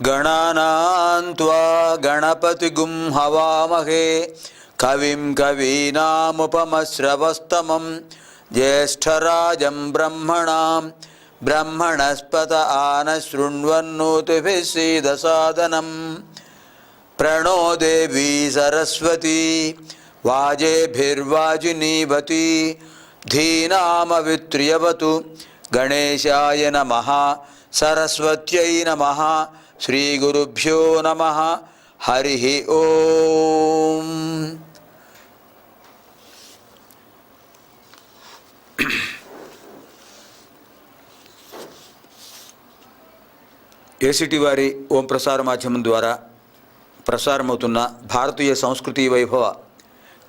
गणानान्त्वा गणपतिगुं हवामहे कविं कवीनामुपमश्रवस्तमं ज्येष्ठराजं ब्रह्मणां ब्रह्मणस्पत आनशृण्वन्नोतिभिः सीदसादनं प्रणो देवी सरस्वती वाजेभिर्वाजिनीवती धीनामवित्र्यवतु गणेशाय नमः सरस्वत्यै नमः श्री गुरुभ्यो नमः हरिः ओम। ఏసిటీ వారి ఓం ప్రసార మాధ్యమం ద్వారా ప్రసారమవుతున్న భారతీయ సంస్కృతి వైభవ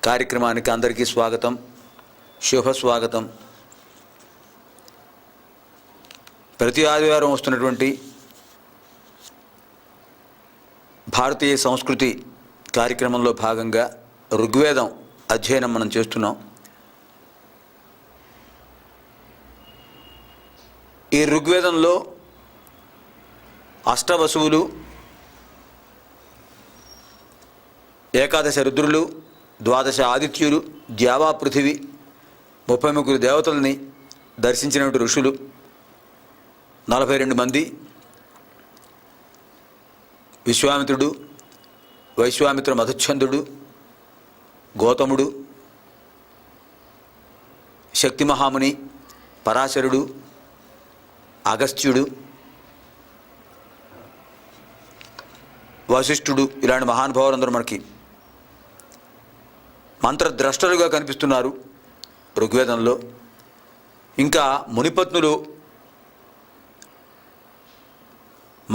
కార్యక్రమానికి అందరికీ స్వాగతం, శుభస్వాగతం. ప్రతి ఆదివారం వస్తున్నటువంటి భారతీయ సంస్కృతి కార్యక్రమంలో భాగంగా ఋగ్వేదం అధ్యయనం మనం చేస్తున్నాం. ఈ ఋగ్వేదంలో అష్టవసువులు, ఏకాదశ రుద్రులు, ద్వాదశ ఆదిత్యులు, ద్యావా పృథివి, 33 దేవతల్ని దర్శించినటువంటి ఋషులు 42 మంది, విశ్వామిత్రుడు, వైశ్వామిత్ర మధుచ్ఛందుడు, గౌతముడు, శక్తి మహాముని, పరాశరుడు, అగస్త్యుడు, వశిష్ఠుడు, ఇలాంటి మహానుభావులందరూ మనకి మంత్రద్రష్టలుగా కనిపిస్తున్నారు ఋగ్వేదంలో. ఇంకా మునిపత్నులు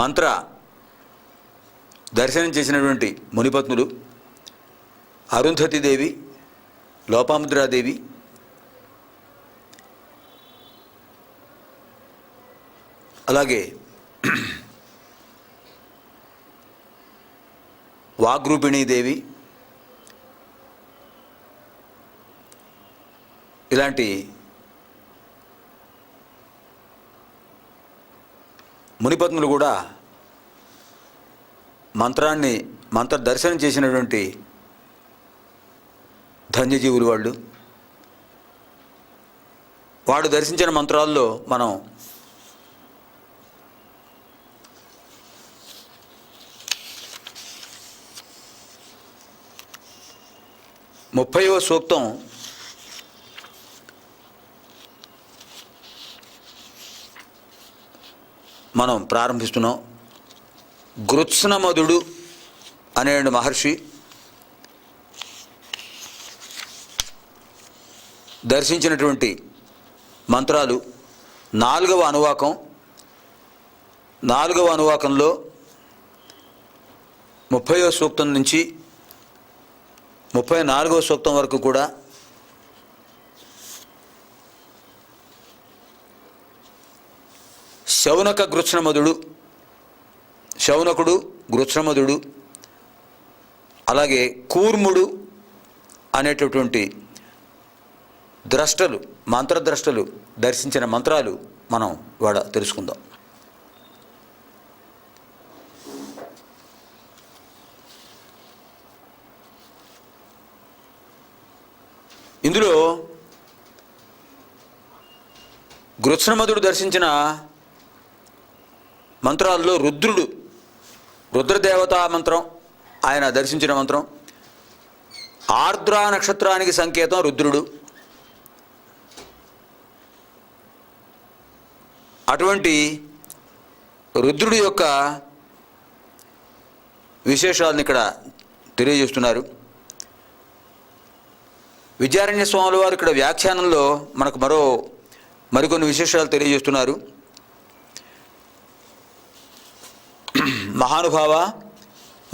మంత్ర దర్శనం చేసినటువంటి మునిపత్నులు అరుంధతీదేవి, లోపాముద్రాదేవి, అలాగే వాగ్రూపిణీదేవి, ఇలాంటి మునిపత్నులు కూడా మంత్ర దర్శనం చేసినటువంటి ధన్యజీవులు వాళ్ళు దర్శించిన మంత్రాల్లో మనం ముప్పైవ సూక్తం మనం ప్రారంభిస్తున్నాం. గృత్స్నమధుడు అనే మహర్షి దర్శించినటువంటి మంత్రాలు 4వ అనువాకం. 4వ అనువాకంలో 30వ సూక్తం నుంచి 34వ సూక్తం వరకు కూడా శౌనకుడు, గృత్స్నమధుడు, అలాగే కూర్ముడు అనేటటువంటి ద్రష్టలు, మంత్రద్రష్టలు దర్శించిన మంత్రాలు మనం తెలుసుకుందాం. ఇందులో గృత్స్నమధుడు దర్శించిన మంత్రాల్లో రుద్రదేవతా మంత్రం, ఆయన దర్శించిన మంత్రం. ఆర్ద్రా నక్షత్రానికి సంకేతం రుద్రుడు. అటువంటి రుద్రుడి యొక్క విశేషాలను ఇక్కడ తెలియజేస్తున్నారు. విద్యారణ్య స్వాముల వారు ఇక్కడ వ్యాఖ్యానంలో మనకు మరికొన్ని విశేషాలు తెలియజేస్తున్నారు. మహానుభావ,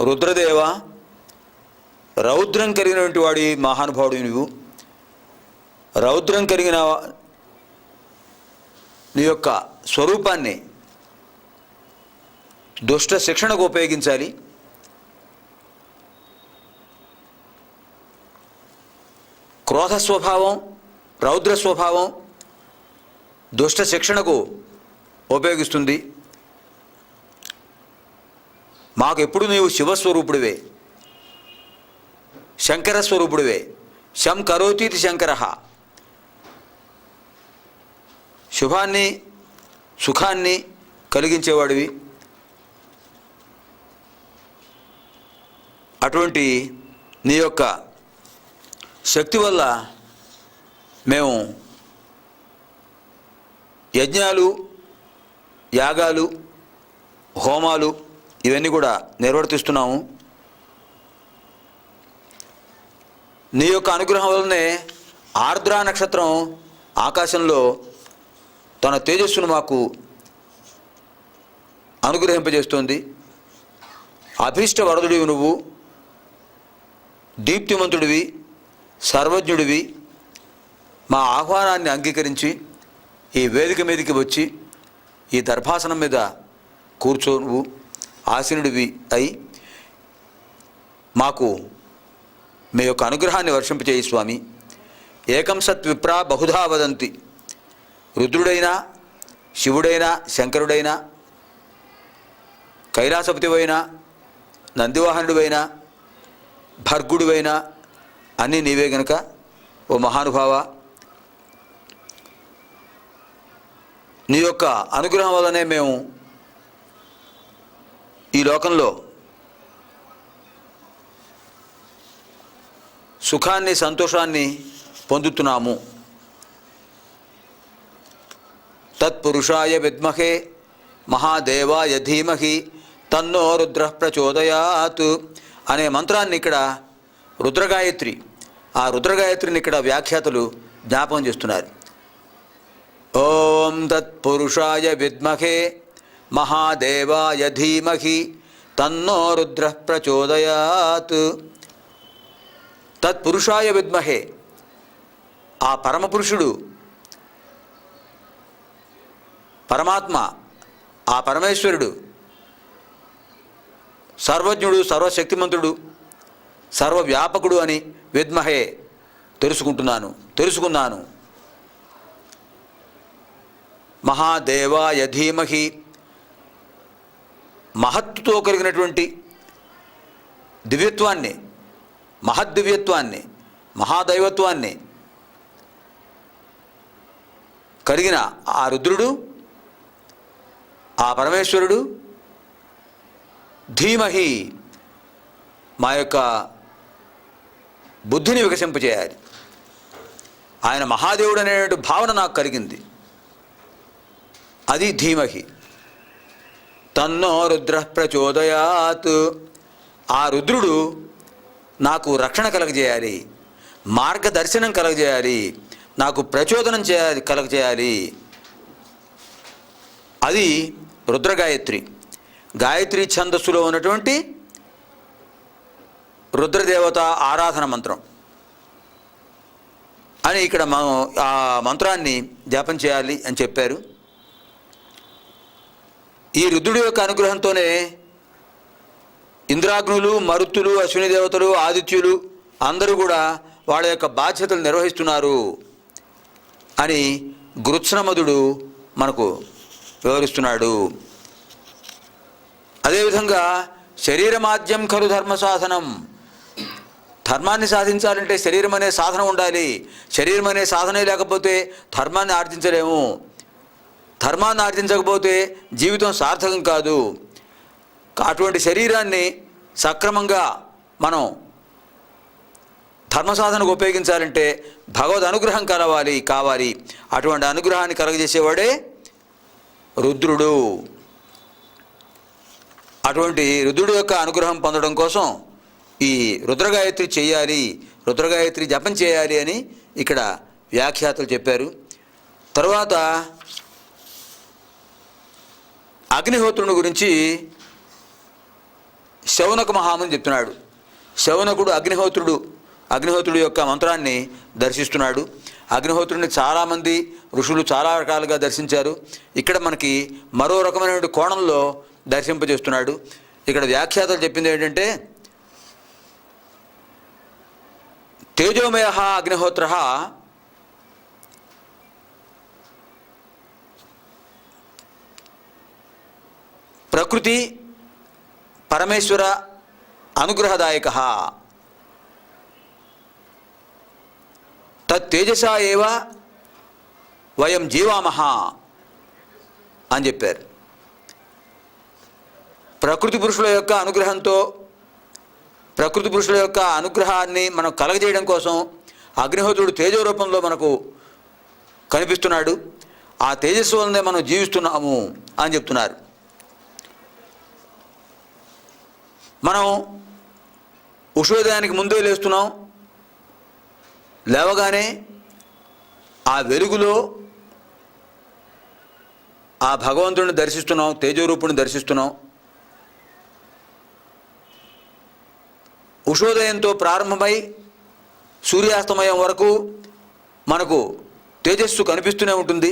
రుద్రదేవ, రౌద్రం కలిగినటువంటి వాడి మహానుభావుడు నువ్వు. రౌద్రం కలిగిన నీ యొక్క స్వరూపాన్ని దుష్ట శిక్షణకు ఉపయోగించాలి. క్రోధ స్వభావం, రౌద్ర స్వభావం దుష్ట శిక్షణకు ఉపయోగిస్తుంది. మాకు ఎప్పుడు నీవు శివస్వరూపుడివే, శంకర స్వరూపుడివే. శం కరోతీతి శంకర, శుభాన్ని సుఖాన్ని కలిగించేవాడివి. అటువంటి నీ యొక్క శక్తి వల్ల మేము యజ్ఞాలు, యాగాలు, హోమాలు ఇవన్నీ కూడా నిర్వర్తిస్తున్నాము. నీ యొక్క అనుగ్రహం వల్లనే ఆర్ద్రా నక్షత్రం ఆకాశంలో తన తేజస్సును మాకు అనుగ్రహింపజేస్తుంది. అభీష్ట వరదుడివి నువ్వు, దీప్తిమంతుడివి, సర్వజ్ఞుడివి. మా ఆహ్వానాన్ని అంగీకరించి ఈ వేదిక మీదకి వచ్చి ఈ దర్భాసనం మీద కూర్చో నువ్వు ఆసీనుడివి అయి మాకు మీ యొక్క అనుగ్రహాన్ని వర్షింపచేయి స్వామి. ఏకం సత్ విప్రా బహుధా వదంతి. రుద్రుడైనా, శివుడైనా, శంకరుడైనా, కైలాసపతివైనా, నందివాహనుడివైనా, భర్గుడివైనా అన్నీ నీవే గనుక ఓ మహానుభావ, నీ యొక్క అనుగ్రహం వల్లనే మేము ఈ లోకంలో సుఖాన్ని, సంతోషాన్ని పొందుతున్నాము. తత్పురుషాయ విద్మహే మహాదేవాయ ధీమహి తన్నో రుద్ర ప్రచోదయాత్ అనే మంత్రాన్ని ఇక్కడ రుద్రగాయత్రి, ఆ రుద్రగాయత్రిని ఇక్కడ వ్యాఖ్యాతలు జ్ఞాపకం చేస్తున్నారు. ఓం తత్పురుషాయ విద్మహే మహాదేవాయ ధీమహి తన్నో రుద్ర ప్రచోదయాత్. తత్పురుషాయ విద్మహే, ఆ పరమపురుషుడు, పరమాత్మ, ఆ పరమేశ్వరుడు సర్వజ్ఞుడు, సర్వశక్తిమంతుడు, సర్వవ్యాపకుడు అని విద్మహే తెలుసుకున్నాను. మహాదేవాయ ధీమహి, మహత్తుతో కలిగినటువంటి దివ్యత్వాన్ని, మహద్దివ్యత్వాన్ని, మహాదైవత్వాన్ని కలిగిన ఆ రుద్రుడు, ఆ పరమేశ్వరుడు ధీమహి మా యొక్క బుద్ధిని వికసింపచేయాలి. ఆయన మహాదేవుడు అనేటువంటి భావన నాకు కలిగింది. అది ధీమహి. తన్నో రుద్ర ప్రచోదయాత్. ఆ రుద్రుడు నాకు రక్షణ కలగజేయాలి, మార్గదర్శనం కలగజేయాలి, నాకు ప్రచోదనం కలగజేయాలి. అది రుద్రగాయత్రి. గాయత్రి ఛందస్సులో ఉన్నటువంటి రుద్రదేవత ఆరాధన మంత్రం అని ఇక్కడ మనం ఆ మంత్రాన్ని జపం చేయాలి అని చెప్పారు. ఈ రుద్రుడి యొక్క అనుగ్రహంతోనే ఇంద్రాగ్నులు, మరుత్తులు, అశ్విని దేవతలు, ఆదిత్యులు అందరూ కూడా వాళ్ళ యొక్క బాధ్యతలు నిర్వహిస్తున్నారు అని గృత్స్నమదుడు మనకు వివరిస్తున్నాడు. అదేవిధంగా శరీరమాద్యం ఖలు ధర్మ సాధనం. ధర్మాన్ని సాధించాలంటే శరీరం అనే సాధన ఉండాలి. శరీరం అనే సాధనే లేకపోతే ధర్మాన్ని ఆర్జించలేము. ధర్మాన్ని ఆర్జించకపోతే జీవితం సార్థకం కాదు. అటువంటి శరీరాన్ని సక్రమంగా మనం ధర్మ సాధనకు ఉపయోగించాలంటే భగవద్ అనుగ్రహం కావాలి. అటువంటి అనుగ్రహాన్ని కలగజేసేవాడే రుద్రుడు. అటువంటి రుద్రుడు యొక్క అనుగ్రహం పొందడం కోసం ఈ రుద్రగాయత్రి చేయాలి, రుద్రగాయత్రి జపం చేయాలి అని ఇక్కడ వ్యాఖ్యాతలు చెప్పారు. తరువాత అగ్నిహోత్రుని గురించి శౌనక మహాముని చెప్తున్నాడు. శౌనకుడు అగ్నిహోత్రుడు యొక్క మంత్రాన్ని దర్శిస్తున్నాడు. అగ్నిహోత్రుడిని చాలామంది ఋషులు చాలా రకాలుగా దర్శించారు. ఇక్కడ మనకి మరో రకమైనటువంటి కోణంలో దర్శింపజేస్తున్నాడు. ఇక్కడ వ్యాఖ్యాతలు చెప్పింది ఏంటంటే, తేజోమయ అగ్నిహోత్ర ప్రకృతి పరమేశ్వర అనుగ్రహదాయక తేజసా ఏవ వయం జీవామహ అని చెప్పారు. ప్రకృతి పురుషుల యొక్క అనుగ్రహాన్ని మనం కలగజేయడం కోసం అగ్నిహోత్రుడు తేజో రూపంలో మనకు కనిపిస్తున్నాడు. ఆ తేజస్సు వల్లనే మనం జీవిస్తున్నాము అని చెప్తున్నారు. మనం ఉషోదయానికి ముందే లేస్తున్నాం. లేవగానే ఆ వెలుగులో ఆ భగవంతుడిని దర్శిస్తున్నాం, తేజోరూపుని దర్శిస్తున్నాం. ఉషోదయంతో ప్రారంభమై సూర్యాస్తమయం వరకు మనకు తేజస్సు కనిపిస్తూనే ఉంటుంది.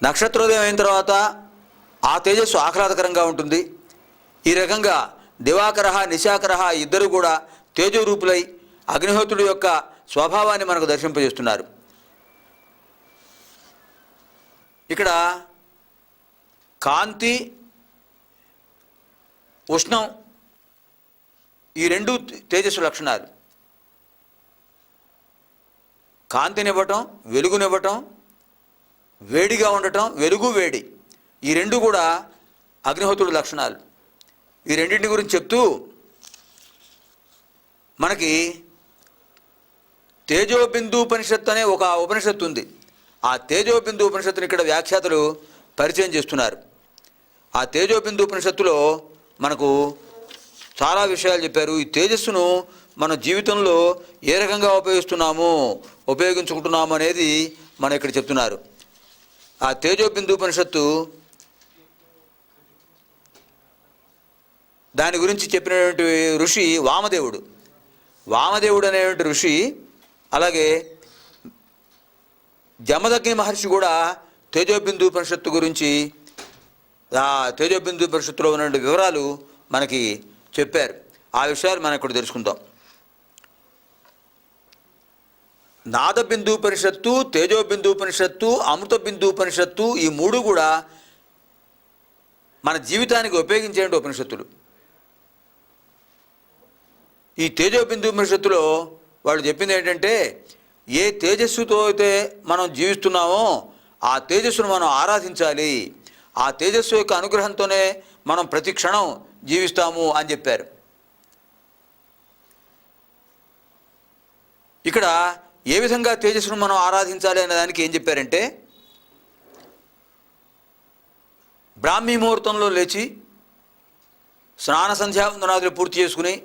నక్షత్రోదయం అయిన తర్వాత ఆ తేజస్సు ఆహ్లాదకరంగా ఉంటుంది. ఈ రకంగా దివాకర నిశాకర ఇద్దరు కూడా తేజోరూపులై అగ్నిహోత్రుడి యొక్క స్వభావాన్ని మనకు దర్శింపజేస్తున్నారు. ఇక్కడ కాంతి, ఉష్ణం ఈ రెండు తేజస్సు లక్షణాలు. కాంతినివ్వటం, వెలుగునివ్వటం, వేడిగా ఉండటం, వెలుగు వేడి ఈ రెండు కూడా అగ్నిహోత్రుడి లక్షణాలు. ఈ రెండింటి గురించి చెప్తూ మనకి తేజోబిందు ఉపనిషత్తు అనే ఒక ఉపనిషత్తు ఉంది. ఆ తేజోబిందు ఉపనిషత్తుని ఇక్కడ వ్యాఖ్యాతలు పరిచయం చేస్తున్నారు. ఆ తేజోబిందు ఉపనిషత్తులో మనకు చాలా విషయాలు చెప్పారు. ఈ తేజస్సును మన జీవితంలో ఏ రకంగా ఉపయోగించుకుంటున్నాము అనేది మనం ఇక్కడ చెప్తున్నారు. ఆ తేజోబిందు ఉపనిషత్తు దాని గురించి చెప్పినటువంటి ఋషి వామదేవుడు అనేటువంటి ఋషి, అలాగే జమదగ్ని మహర్షి కూడా తేజోబిందు ఉపనిషత్తు గురించి, ఆ తేజోబిందు ఉపనిషత్తులో ఉన్న వివరాలు మనకి చెప్పారు. ఆ విషయాలు మనం ఇక్కడ తెలుసుకుందాం. నాదబిందు ఉపనిషత్తు, తేజోబిందు ఉపనిషత్తు, అమృత బిందు ఉపనిషత్తు ఈ మూడు కూడా మన జీవితానికి ఉపయోగించే ఉపనిషత్తులు. ఈ తేజోబిందు ఉపనిషత్తులో వాళ్ళు చెప్పింది ఏంటంటే, ఏ తేజస్సుతో అయితే మనం జీవిస్తున్నామో ఆ తేజస్సును మనం ఆరాధించాలి, ఆ తేజస్సు యొక్క అనుగ్రహంతోనే మనం ప్రతి క్షణం జీవిస్తాము అని చెప్పారు. ఇక్కడ ఏ విధంగా తేజస్సును మనం ఆరాధించాలి అనే దానికి ఏం చెప్పారంటే, బ్రాహ్మీ ముహూర్తంలో లేచి స్నాన సంధ్యావందనాదులు పూర్తి చేసుకుని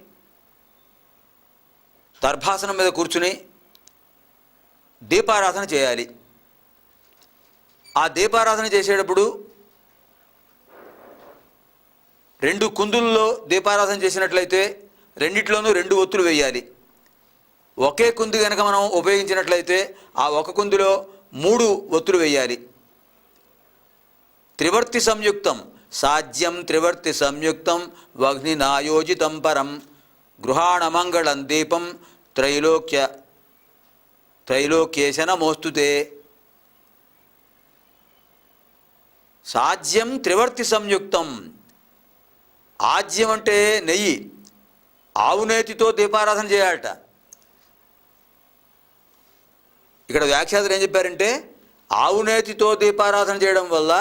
దర్భాసనం మీద కూర్చుని దీపారాధన చేయాలి. ఆ దీపారాధన చేసేటప్పుడు 2 కుందుల్లో దీపారాధన చేసినట్లయితే రెండిట్లోనూ 2 ఒత్తులు వేయాలి. ఒకే కుంది కనుక మనం ఉపయోగించినట్లయితే ఆ ఒక కుందిలో 3 ఒత్తులు వేయాలి. త్రివర్తి సంయుక్తం సాధ్యం త్రివర్తి సంయుక్తం వగ్నినాయోజితం పరం గృహాణమంగళం దీపం త్రైలోక్యేశనమోస్తుతే. సాధ్యం త్రివర్తి సంయుక్తం. ఆజ్యం అంటే నెయ్యి, ఆవు నేతితో దీపారాధన చేయాలట. ఇక్కడ వ్యాఖ్యాతలు ఏం చెప్పారంటే, ఆవు నేతితో దీపారాధన చేయడం వల్ల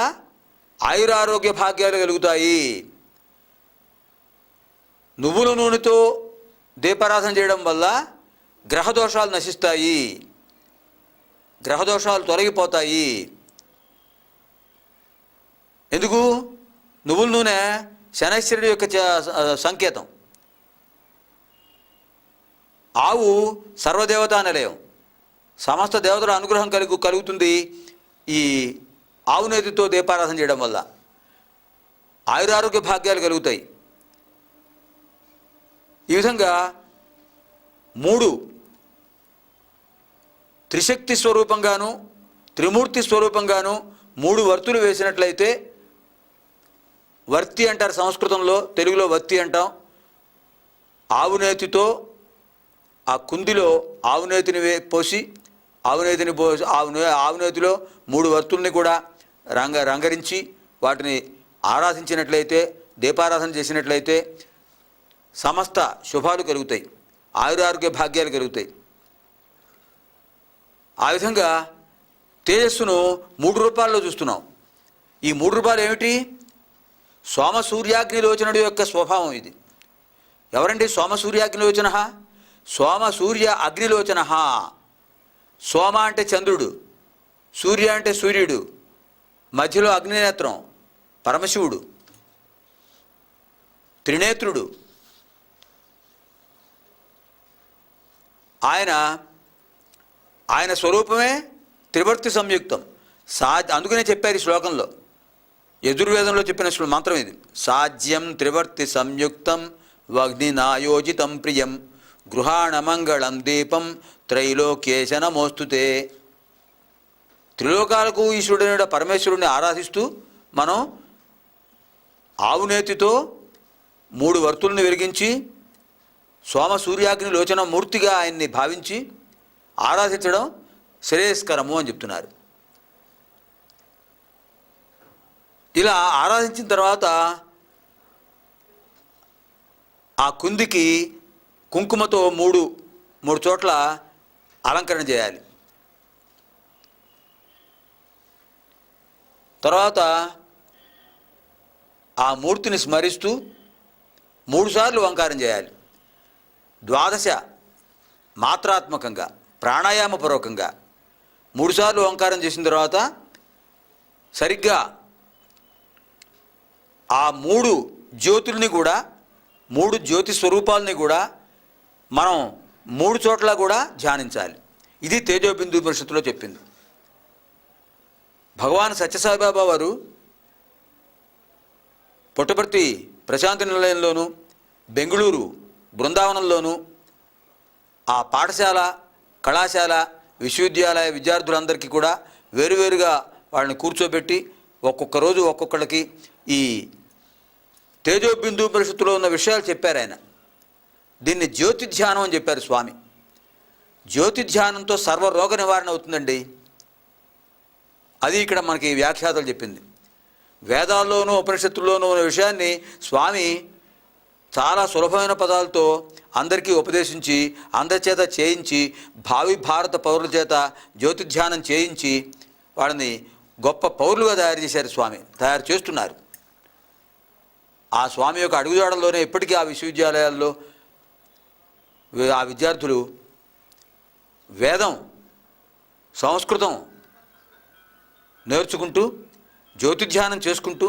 ఆయురారోగ్య భాగ్యాలు కలుగుతాయి. నువ్వుల నూనెతో దీపారాధన చేయడం వల్ల గ్రహదోషాలు నశిస్తాయి, గ్రహదోషాలు తొలగిపోతాయి. ఎందుకు? నువ్వుల నూనె శనైశ్వరుడి యొక్క సంకేతం. ఆవు సర్వదేవతా నిలయం, సమస్త దేవతల అనుగ్రహం కలుగుతుంది ఈ ఆవు నేతితో దీపారాధన చేయడం వల్ల. ఆయురారోగ్య భాగ్యాలు కలుగుతాయి. ఈ విధంగా 3 త్రిశక్తి స్వరూపంగాను త్రిమూర్తి స్వరూపంగాను 3 వర్తులు వేసినట్లయితే, వర్తి అంటారు సంస్కృతంలో, తెలుగులో వత్తి అంటాం. ఆవునేతితో ఆ కుందిలో ఆవునేతిని పోసి ఆవునేతిలో 3 వర్తుల్ని కూడా రంగరించి వాటిని ఆరాధించినట్లయితే, దీపారాధన చేసినట్లయితే సమస్త శుభాలు కలుగుతాయి, ఆయురారోగ్య భాగ్యాలు కలుగుతాయి. ఆ విధంగా తేజస్సును 3 రూపాల్లో చూస్తున్నాం. ఈ 3 రూపాలు ఏమిటి? సోమ సూర్యాగ్నిలోచనుడి యొక్క స్వభావం ఇది. ఎవరండి సోమ సూర్యాగ్నిలోచన? సోమ సూర్య అగ్నిలోచన. సోమ అంటే చంద్రుడు, సూర్య అంటే సూర్యుడు, మధ్యలో అగ్నినేత్రం పరమశివుడు, త్రినేత్రుడు. ఆయన స్వరూపమే త్రివర్తి సంయుక్తం. అందుకనే చెప్పారు ఈ శ్లోకంలో, యజుర్వేదంలో చెప్పిన మంత్రం ఇది. సాధ్యం త్రివర్తి సంయుక్తం వగ్నినాయోజితం ప్రియం గృహాణమంగళం దీపం త్రైలోక్యేశ నమోస్తుతే. త్రిలోకాలకు ఈశ్వరుడైన పరమేశ్వరుడిని ఆరాధిస్తూ మనం ఆవునేతితో 3 వర్తుల్ని వెలిగించి సోమ సూర్యాగ్ని లోచన మూర్తిగా ఆయన్ని భావించి ఆరాధించడం శ్రేయస్కరము అని చెప్తున్నారు. ఇలా ఆరాధించిన తర్వాత ఆ కుందికి కుంకుమతో 3 చోట్ల అలంకరణ చేయాలి. తర్వాత ఆ మూర్తిని స్మరిస్తూ 3 సార్లు ఓంకారం చేయాలి. 12 మాత్రాత్మకంగా ప్రాణాయామపూర్వకంగా 3 సార్లు ఓంకారం చేసిన తర్వాత సరిగ్గా ఆ 3 జ్యోతుల్ని కూడా 3 జ్యోతి స్వరూపాలని కూడా మనం 3 చోట్ల కూడా ధ్యానించాలి. ఇది తేజోబిందు ఉపనిషత్తులో చెప్పింది. భగవాన్ సత్యసాయిబాబా వారు పుట్టపర్తి ప్రశాంతి నిలయంలోను, బెంగళూరు బృందావనంలోను ఆ పాఠశాల, కళాశాల, విశ్వవిద్యాలయ విద్యార్థులందరికీ కూడా వేరువేరుగా వాళ్ళని కూర్చోబెట్టి ఒక్కొక్క రోజు ఒక్కొక్కళ్ళకి ఈ తేజోబిందు ఉపనిషత్తులో ఉన్న విషయాలు చెప్పారు ఆయన. దీన్ని జ్యోతి ధ్యానం అని చెప్పారు స్వామి. జ్యోతి ధ్యానంతో సర్వరోగ నివారణ అవుతుందండి. అది ఇక్కడ మనకి వ్యాఖ్యాతలు చెప్పింది. వేదాల్లోనూ ఉపనిషత్తుల్లోనూ ఉన్న విషయాన్ని స్వామి చాలా సులభమైన పదాలతో అందరికీ ఉపదేశించి, అందరి చేత చేయించి, భావి భారత పౌరుల చేత జ్యోతి ధ్యానం చేయించి వాళ్ళని గొప్ప పౌరులుగా తయారు చేస్తున్నారు. ఆ స్వామి యొక్క అడుగుజాడల్లోనే ఇప్పటికీ ఆ విశ్వవిద్యాలయాల్లో ఆ విద్యార్థులు వేదం, సంస్కృతం నేర్చుకుంటూ జ్యోతి ధ్యానం చేసుకుంటూ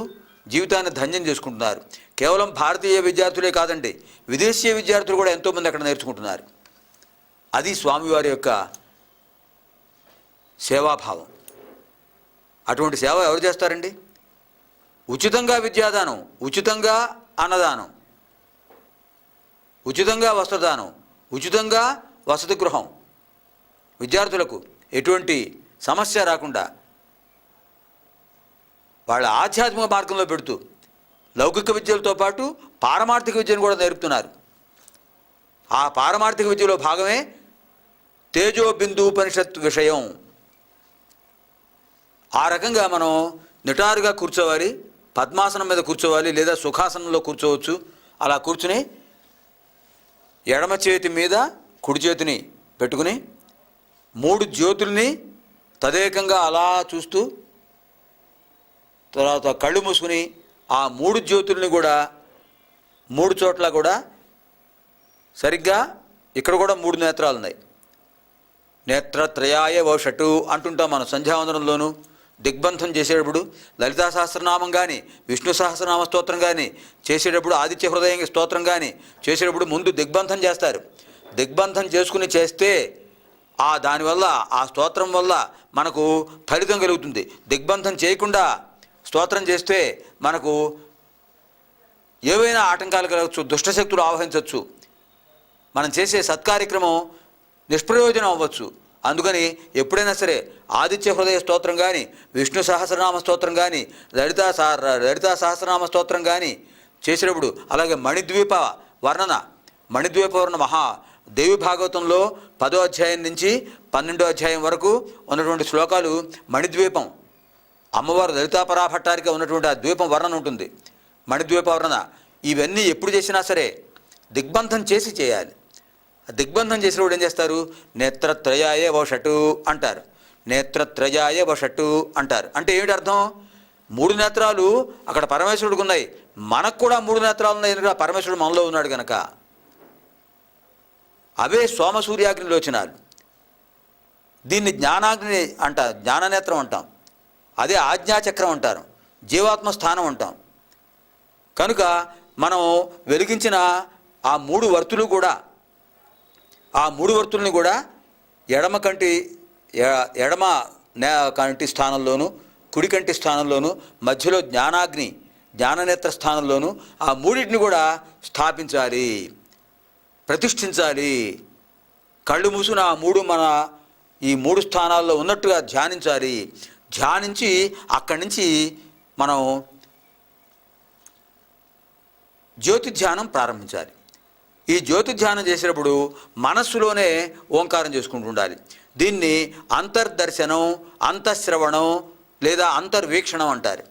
జీవితాన్ని ధన్యం చేసుకుంటున్నారు. కేవలం భారతీయ విద్యార్థులే కాదండి, విదేశీయ విద్యార్థులు కూడా ఎంతోమంది అక్కడ నేర్చుకుంటున్నారు. అది స్వామివారి యొక్క సేవాభావం. అటువంటి సేవ ఎవరు చేస్తారండి? ఉచితంగా విద్యాదానం, ఉచితంగా అన్నదానం, ఉచితంగా వస్త్రదానం, ఉచితంగా వసతి గృహం, విద్యార్థులకు ఎటువంటి సమస్య రాకుండా వాళ్ళ ఆధ్యాత్మిక మార్గంలో పెడుతూ లౌకిక విద్యలతో పాటు పారమార్థిక విద్యను కూడా నేర్పుతున్నారు. ఆ పారమార్థిక విద్యలో భాగమే తేజోబిందు ఉపనిషత్ విషయం. ఆ రకంగా మనం నిటారుగా కూర్చోవాలి, పద్మాసనం మీద కూర్చోవాలి, లేదా సుఖాసనంలో కూర్చోవచ్చు. అలా కూర్చుని ఎడమ చేతి మీద కుడి చేతిని పెట్టుకుని 3 జ్యోతుల్ని తదేకంగా అలా చూస్తూ, తర్వాత కళ్ళు మూసుకుని ఆ 3 జ్యోతుల్ని కూడా 3 చోట్ల కూడా సరిగ్గా ఇక్కడ కూడా 3 నేత్రాలు ఉన్నాయి. నేత్రత్రయాయ వషటు అంటుంటాం మనం సంధ్యావందనంలోనూ. దిగ్బంధం చేసేటప్పుడు లలితా సహస్రనామం కానీ, విష్ణు సహస్రనామ స్తోత్రం కానీ చేసేటప్పుడు, ఆదిత్య హృదయం స్తోత్రం కానీ చేసేటప్పుడు ముందు దిగ్బంధం చేస్తారు. దిగ్బంధం చేసుకుని చేస్తే దానివల్ల, ఆ స్తోత్రం వల్ల మనకు ఫలితం కలుగుతుంది. దిగ్బంధం చేయకుండా స్తోత్రం చేస్తే మనకు ఏవైనా ఆటంకాలు కలగచ్చు, దుష్టశక్తులు ఆవహించవచ్చు. మనం చేసే సత్కార్యక్రమం నిష్ప్రయోజనం అవ్వచ్చు. అందుకని ఎప్పుడైనా సరే ఆదిత్య హృదయ స్తోత్రం కానీ, విష్ణు సహస్రనామ స్తోత్రం కానీ, లలితా సహస్రనామ స్తోత్రం కానీ చేసినప్పుడు, అలాగే మణిద్వీప వర్ణన దేవి భాగవతంలో 10వ అధ్యాయం నుంచి 12వ అధ్యాయం వరకు ఉన్నటువంటి శ్లోకాలు మణిద్వీపం, అమ్మవారు లలితాపరాభట్టారిగా ఉన్నటువంటి ఆ ద్వీపం వర్ణన ఉంటుంది. మణిద్వీప వర్ణన ఇవన్నీ ఎప్పుడు చేసినా సరే దిగ్బంధం చేసి చేయాలి. దిగ్బంధం చేసినప్పుడు ఏం చేస్తారు? నేత్రత్రయాయ వషటు అంటారు. నేత్రత్రయాయ వషటు అంటారు. అంటే ఏమిటి అర్థం? 3 నేత్రాలు అక్కడ పరమేశ్వరుడికి ఉన్నాయి, మనకు కూడా 3 నేత్రాలు ఉన్నాయి. ఎందుకంటే పరమేశ్వరుడు మనలో ఉన్నాడు కనుక. అవే సోమసూర్యాగ్ని లోచనాలు. దీన్ని జ్ఞానాగ్ని అంటారు, జ్ఞాననేత్రం అంటాం. అదే ఆజ్ఞాచక్రం అంటారు, జీవాత్మ స్థానం అంటాం. కనుక మనం వెలిగించిన ఆ 3 వర్తులు కూడా, ఆ 3 వర్తుల్ని కూడా ఎడమ కంటి స్థానంలోను, కుడి కంటి స్థానంలోను, మధ్యలో జ్ఞాననేత్ర స్థానంలోను ఆ 3టిని కూడా స్థాపించాలి, ప్రతిష్ఠించాలి. కళ్ళు మూసుకుని ఆ 3 ఈ 3 స్థానాల్లో ఉన్నట్టుగా ధ్యానించాలి. ధ్యానించి అక్కడి నుంచి మనం జ్యోతి ధ్యానం ప్రారంభించాలి. ఈ జ్యోతి ధ్యానం చేసినప్పుడు మనస్సులోనే ఓంకారం చేసుకుంటూ ఉండాలి. దీన్ని అంతర్దర్శనం, అంతఃశ్రవణం లేదా అంతర్వీక్షణం అంటారు.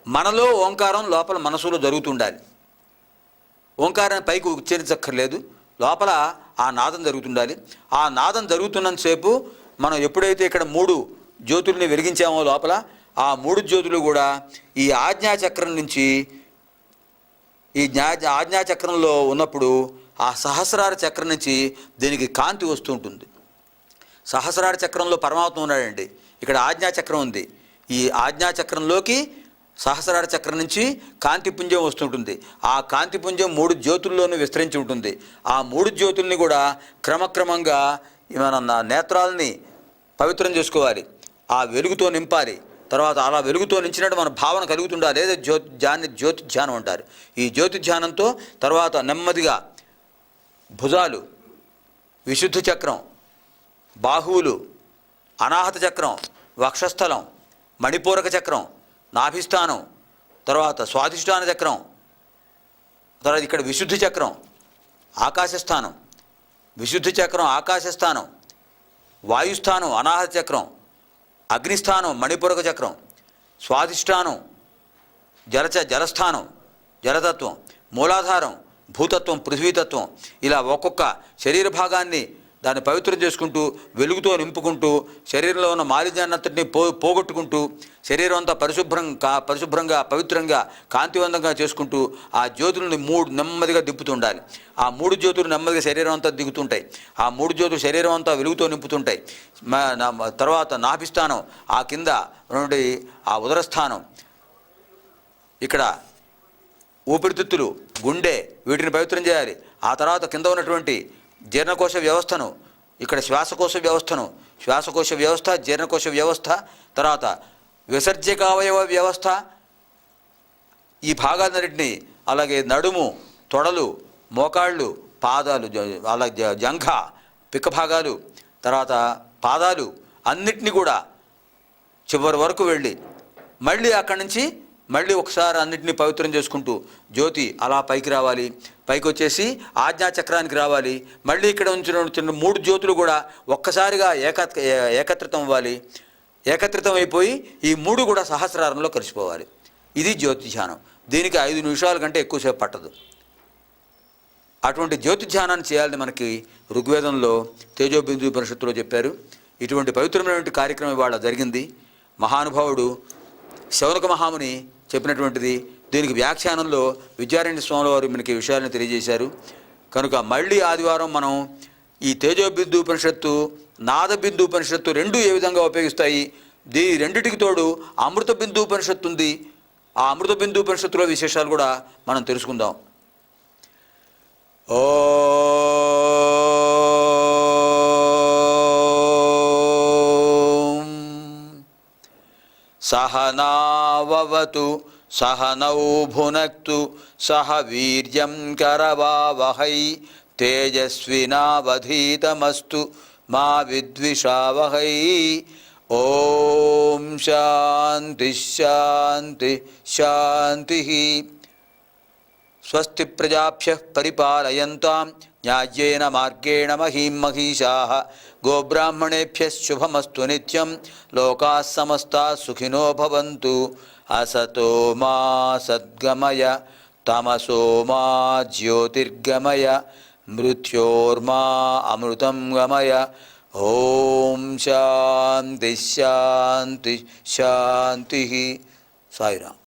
మనలో ఓంకారం లోపల మనసులో జరుగుతుండాలి. ఓంకారాన్ని పైకి ఉచ్చరించక్కర్లేదు, లోపల ఆ నాదం జరుగుతుండాలి. ఆ నాదం జరుగుతున్నంతసేపు మనం ఎప్పుడైతే ఇక్కడ 3 జ్యోతుల్ని వెలిగించామో లోపల, ఆ 3 జ్యోతులు కూడా ఈ ఆజ్ఞాచక్రం నుంచి, ఈ ఆజ్ఞాచక్రంలో ఉన్నప్పుడు ఆ సహస్రార చక్రం నుంచి దీనికి కాంతి వస్తూ ఉంటుంది. సహస్రార చక్రంలో పరమాత్మ ఉన్నాడండి, ఇక్కడ ఆజ్ఞాచక్రం ఉంది. ఈ ఆజ్ఞాచక్రంలోకి సహస్రార చక్రం నుంచి కాంతిపుంజం వస్తుంటుంది. ఆ కాంతిపుంజం 3 జ్యోతుల్లోనూ విస్తరించి ఉంటుంది. ఆ 3 జ్యోతుల్ని కూడా క్రమక్రమంగా మన నేత్రాలని పవిత్రం చేసుకోవాలి, ఆ వెలుగుతో నింపాలి. తర్వాత అలా వెలుగుతో నించినట్టు మన భావన కలుగుతుండాలి. లేదా జ్యోతి ధ్యానం అంటారు. ఈ జ్యోతి ధ్యానంతో తర్వాత నెమ్మదిగా భుజాలు, విశుద్ధ చక్రం, బాహువులు, అనాహత చక్రం, వక్షస్థలం, మణిపూరక చక్రం, నాభిస్థానం, తర్వాత స్వాధిష్టాన చక్రం, తర్వాత ఇక్కడ విశుద్ధి చక్రం, ఆకాశస్థానం, విశుద్ధి చక్రం, ఆకాశస్థానం, వాయుస్థానం, అనాహత చక్రం, అగ్నిస్థానం, మణిపూరక చక్రం, స్వాధిష్టానం, జలస్థానం, జలతత్వం, మూలాధారం, భూతత్వం, పృథ్వీతత్వం. ఇలా ఒక్కొక్క శరీర భాగాన్ని దాన్ని పవిత్రం చేసుకుంటూ, వెలుగుతో నింపుకుంటూ, శరీరంలో ఉన్న మాలిన్యాన్నంతటినీ పోగొట్టుకుంటూ, శరీరం అంతా పరిశుభ్రంగా పవిత్రంగా కాంతివంతంగా చేసుకుంటూ ఆ జ్యోతులను 3 నెమ్మదిగా దిప్పుతుండాలి. ఆ 3 జ్యోతులు నెమ్మదిగా శరీరం అంతా దిగుతుంటాయి. ఆ 3 జ్యోతులు శరీరం అంతా వెలుగుతో నింపుతుంటాయి. తర్వాత నాభిస్థానం, ఆ కింద ఉన్నటువంటి ఆ ఉదరస్థానం, ఇక్కడ ఊపిరితిత్తులు, గుండె, వీటిని పవిత్రం చేయాలి. ఆ తర్వాత కింద ఉన్నటువంటి జీర్ణకోశ వ్యవస్థను, ఇక్కడ శ్వాసకోశ వ్యవస్థ, జీర్ణకోశ వ్యవస్థ, తర్వాత విసర్జకావయవ వ్యవస్థ, ఈ భాగాలన్నింటినీ, అలాగే నడుము, తొడలు, మోకాళ్ళు, పాదాలు, అలాగే జంఘ, పిక్క భాగాలు, తర్వాత పాదాలు అన్నిటినీ కూడా చివరి వరకు వెళ్ళి మళ్ళీ అక్కడి నుంచి మళ్ళీ ఒకసారి అన్నింటినీ పవిత్రం చేసుకుంటూ జ్యోతి అలా పైకి రావాలి. పైకి వచ్చేసి ఆజ్ఞాచక్రానికి రావాలి. మళ్ళీ ఇక్కడ ఉంచిన 3 జ్యోతులు కూడా ఒక్కసారిగా ఏకత్రితం అవ్వాలి. ఏకత్రితం అయిపోయి ఈ 3 కూడా సహస్రారంలో కలిసిపోవాలి. ఇది జ్యోతి ధ్యానం. దీనికి 5 నిమిషాల కంటే ఎక్కువసేపు పట్టదు. అటువంటి జ్యోతి ధ్యానాన్ని చేయాలని మనకి ఋగ్వేదంలో తేజోబిందు ఉపనిషత్తులో చెప్పారు. ఇటువంటి పవిత్రమైనటువంటి కార్యక్రమం ఇవాళ జరిగింది. మహానుభావుడు శౌనక మహాముని చెప్పినటువంటిది. దీనికి వ్యాఖ్యానంలో విద్యారణ్య స్వాముల వారు మనకి ఈ విషయాలను తెలియజేశారు. కనుక మళ్ళీ ఆదివారం మనం ఈ తేజోబిందు ఉపనిషత్తు, నాదబిందు ఉపనిషత్తు 2 ఏ విధంగా ఉపయోగిస్తాయి, రెండిటికి తోడు అమృత బిందు ఉపనిషత్తు ఉంది. ఆ అమృత బిందు ఉపనిషత్తులో విశేషాలు కూడా మనం తెలుసుకుందాం. సహనావతు సహనౌ భునక్తు సహ వీర్యం కరవావహై తేజస్వినావధీతమస్తు మా విద్విషావహై. ఓం శాంతి శాంతి శాంతి. స్వస్తి ప్రజాభ్యః పరిపాలయంతాం న్యాయేన మార్గేణ మహీం మహీషాః. గోబ్రాహ్మణేభ్యః శుభమస్తు నిత్యం. లోకాః సమస్తాః సుఖినో భవంతు. అసతో మా సద్గమయ తమసో మా జ్యోతిర్గమయ మృత్యోర్మా అమృతం గమయ. ఓం శాంతి శాంతి శాంతి. సాయిరామ్.